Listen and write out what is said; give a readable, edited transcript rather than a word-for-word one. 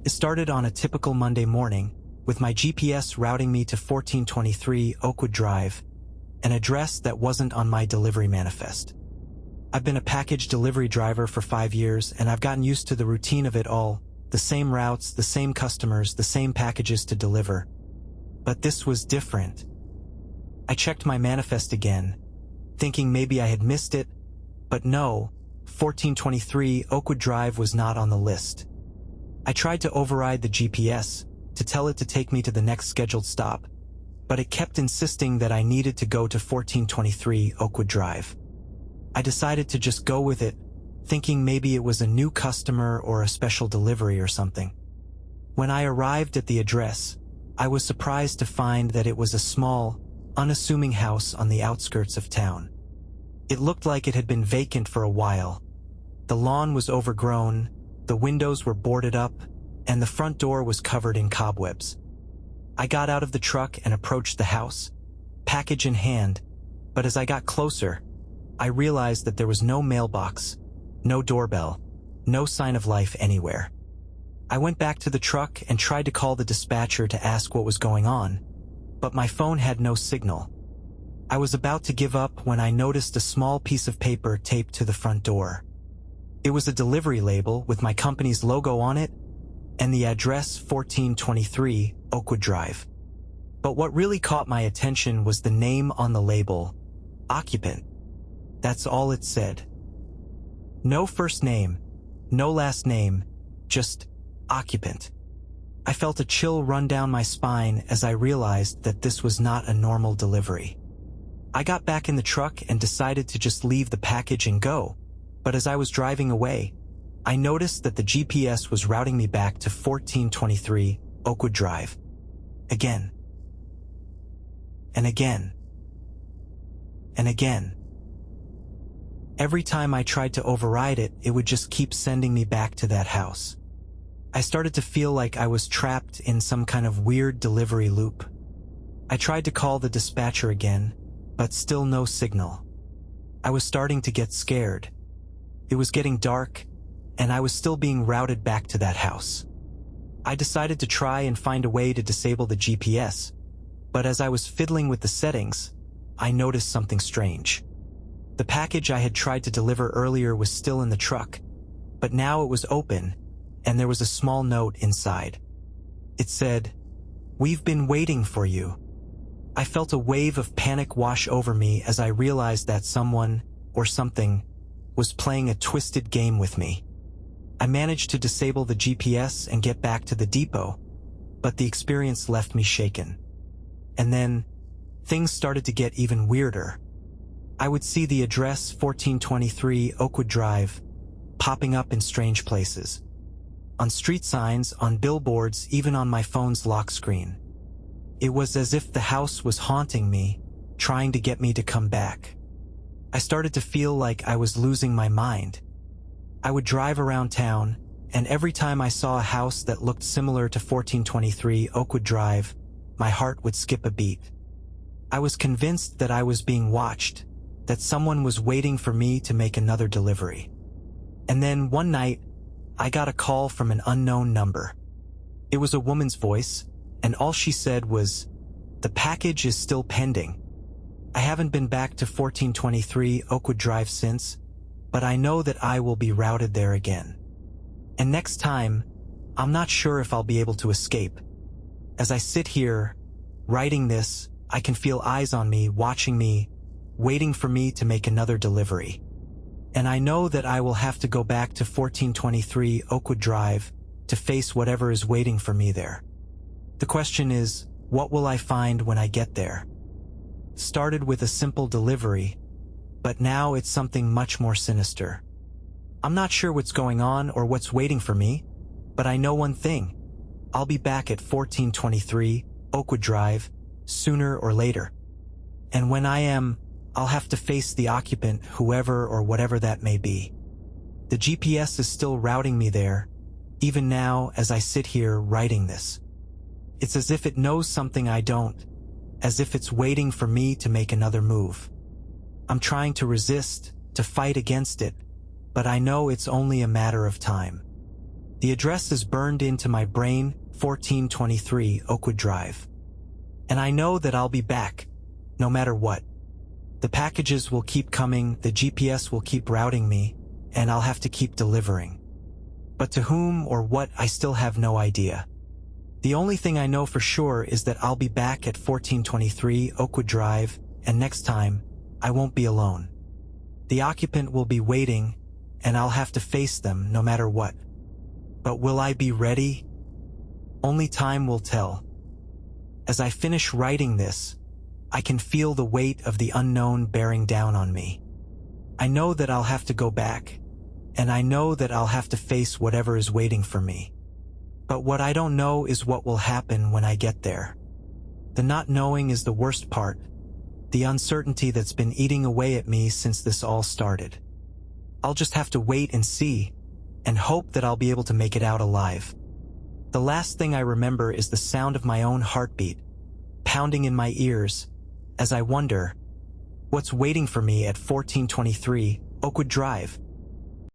It started on a typical Monday morning, with my GPS routing me to 1423 Oakwood Drive, an address that wasn't on my delivery manifest. I've been a package delivery driver for 5 years, and I've gotten used to the routine of it all, the same routes, the same customers, the same packages to deliver. But this was different. I checked my manifest again, thinking maybe I had missed it, but no, 1423 Oakwood Drive was not on the list. I tried to override the GPS, to tell it to take me to the next scheduled stop, but it kept insisting that I needed to go to 1423 Oakwood Drive. I decided to just go with it, thinking maybe it was a new customer or a special delivery or something. When I arrived at the address, I was surprised to find that it was a small, unassuming house on the outskirts of town. It looked like it had been vacant for a while. The lawn was overgrown, the windows were boarded up, and the front door was covered in cobwebs. I got out of the truck and approached the house, package in hand, but as I got closer, I realized that there was no mailbox, no doorbell, no sign of life anywhere. I went back to the truck and tried to call the dispatcher to ask what was going on, but my phone had no signal. I was about to give up when I noticed a small piece of paper taped to the front door. It was a delivery label with my company's logo on it and the address 1423 Oakwood Drive. But what really caught my attention was the name on the label, occupant. That's all it said. No first name, no last name, just occupant. I felt a chill run down my spine as I realized that this was not a normal delivery. I got back in the truck and decided to just leave the package and go, but as I was driving away, I noticed that the GPS was routing me back to 1423 Oakwood Drive. Again. And again. And again. Every time I tried to override it, it would just keep sending me back to that house. I started to feel like I was trapped in some kind of weird delivery loop. I tried to call the dispatcher again, but still no signal. I was starting to get scared. It was getting dark, and I was still being routed back to that house. I decided to try and find a way to disable the GPS, but as I was fiddling with the settings, I noticed something strange. The package I had tried to deliver earlier was still in the truck, but now it was open, and there was a small note inside. It said, "We've been waiting for you." I felt a wave of panic wash over me as I realized that someone, or something, was playing a twisted game with me. I managed to disable the GPS and get back to the depot, but the experience left me shaken. And then, things started to get even weirder. I would see the address 1423 Oakwood Drive popping up in strange places. On street signs, on billboards, even on my phone's lock screen. It was as if the house was haunting me, trying to get me to come back. I started to feel like I was losing my mind. I would drive around town, and every time I saw a house that looked similar to 1423 Oakwood Drive, my heart would skip a beat. I was convinced that I was being watched, that someone was waiting for me to make another delivery. And then one night, I got a call from an unknown number. It was a woman's voice, and all she said was, "The package is still pending. I haven't been back to 1423 Oakwood Drive since, but I know that I will be routed there again. And next time, I'm not sure if I'll be able to escape." As I sit here, writing this, I can feel eyes on me, watching me, waiting for me to make another delivery. And I know that I will have to go back to 1423 Oakwood Drive to face whatever is waiting for me there. The question is, what will I find when I get there? Started with a simple delivery, but now it's something much more sinister. I'm not sure what's going on or what's waiting for me, but I know one thing. I'll be back at 1423 Oakwood Drive sooner or later. And when I am, I'll have to face the occupant, whoever or whatever that may be. The GPS is still routing me there, even now as I sit here writing this. It's as if it knows something I don't, as if it's waiting for me to make another move. I'm trying to resist, to fight against it, but I know it's only a matter of time. The address is burned into my brain, 1423 Oakwood Drive. And I know that I'll be back, no matter what. The packages will keep coming, the GPS will keep routing me, and I'll have to keep delivering. But to whom or what, I still have no idea. The only thing I know for sure is that I'll be back at 1423 Oakwood Drive, and next time, I won't be alone. The occupant will be waiting, and I'll have to face them no matter what. But will I be ready? Only time will tell. As I finish writing this, I can feel the weight of the unknown bearing down on me. I know that I'll have to go back, and I know that I'll have to face whatever is waiting for me. But what I don't know is what will happen when I get there. The not knowing is the worst part, the uncertainty that's been eating away at me since this all started. I'll just have to wait and see, and hope that I'll be able to make it out alive. The last thing I remember is the sound of my own heartbeat, pounding in my ears, as I wonder, what's waiting for me at 1423 Oakwood Drive?